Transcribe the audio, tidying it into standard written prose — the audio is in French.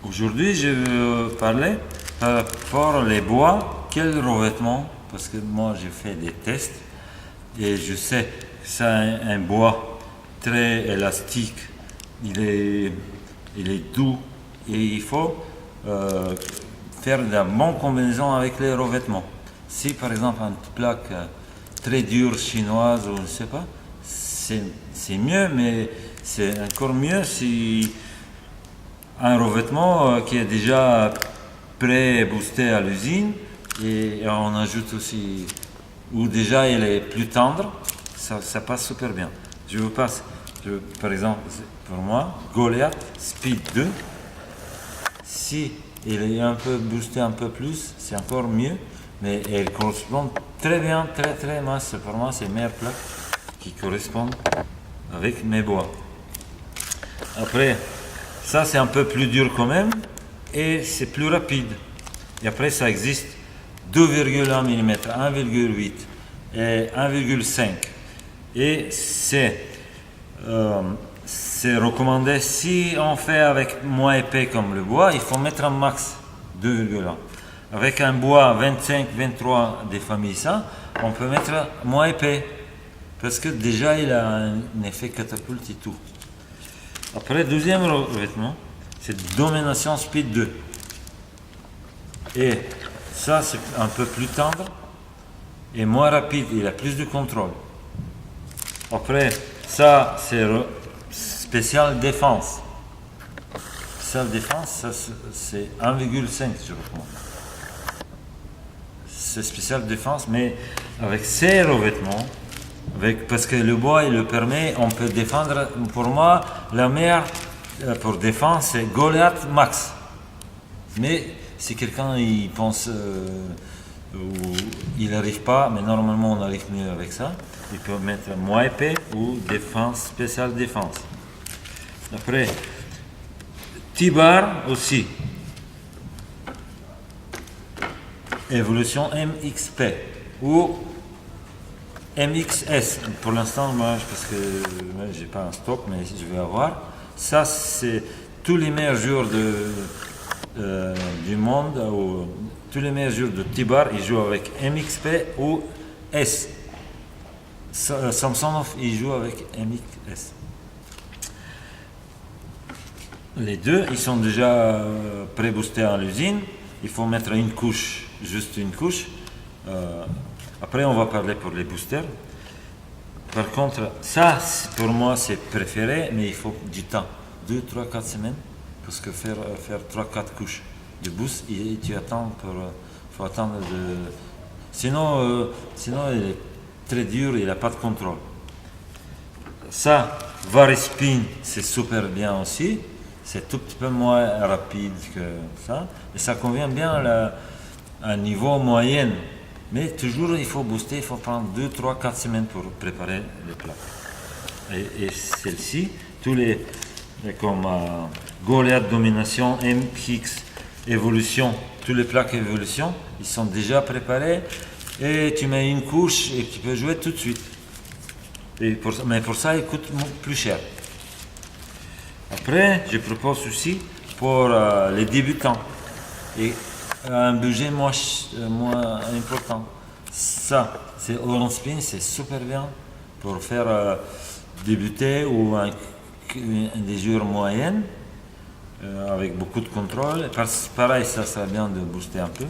Aujourd'hui, je veux parler par rapport aux bois, quel revêtement, parce que moi j'ai fait des tests et je sais que c'est un bois très élastique, il est doux et il faut faire de bonnes combinaisons avec les revêtements. Si par exemple une plaque très dure chinoise ou je ne sais pas, c'est mieux, mais c'est encore mieux si un revêtement qui est déjà pré-boosté à l'usine et on ajoute aussi, ou déjà il est plus tendre, ça passe super bien. Je vous passe, par exemple, pour moi, Goliath Speed 2, si il est un peu boosté un peu plus, c'est encore mieux, mais elle correspond très bien, très mince. Pour moi, c'est les meilleures plaques qui correspondent avec mes bois. Après, ça c'est un peu plus dur quand même et c'est plus rapide. Et après ça existe 2,1 mm, 1,8 et 1,5. Et c'est recommandé si on fait avec moins épais comme le bois, il faut mettre un max 2,1. Avec un bois 25-23 des familles ça, on peut mettre moins épais parce que déjà il a un effet catapulte et tout. Après, deuxième revêtement, c'est Domination Speed 2. Et ça, c'est un peu plus tendre et moins rapide. Il a plus de contrôle. Après, ça, c'est spécial défense. Spécial défense, ça, c'est 1,5, je recommande. C'est spécial défense, mais avec ces revêtements, parce que le bois il le permet, on peut défendre. Pour moi, la meilleure pour défendre c'est Goliath Max. Mais si quelqu'un il pense ou il n'arrive pas, mais normalement on arrive mieux avec ça, il peut mettre moins épais ou défense spéciale défense. Après, T-bar aussi. Évolution MXP ou MXS, pour l'instant, moi, parce que j'ai pas un stock, mais je vais avoir. Ça, c'est tous les meilleurs joueurs du monde, ou tous les meilleurs joueurs de T-bar, ils jouent avec MXP ou S. Samsonov, il joue avec MXS. Les deux, ils sont déjà pré-boostés à l'usine. Il faut mettre une couche, juste une couche. Après, on va parler pour les boosters. Par contre, ça, pour moi, c'est préféré, mais il faut du temps. 2, 3, 4 semaines. Parce que faire 3-4 couches de boost, et tu attends faut attendre de... Sinon, il est très dur, il n'a pas de contrôle. Ça, Varispin, c'est super bien aussi. C'est tout petit peu moins rapide que ça. Et ça convient bien à un niveau moyen. Mais toujours, il faut booster, il faut prendre 2, 3, 4 semaines pour préparer les plaques. Et celle-ci, tous les comme Goliath Domination, MX Évolution, tous les plaques Évolution, ils sont déjà préparés. Et tu mets une couche et tu peux jouer tout de suite. Mais pour ça, il coûte plus cher. Après, je propose aussi pour les débutants. Et un budget moins important. Ça, c'est Orange Spin, c'est super bien pour faire débuter ou des joueurs moyennes avec beaucoup de contrôle. Pareil, ça serait bien de booster un peu.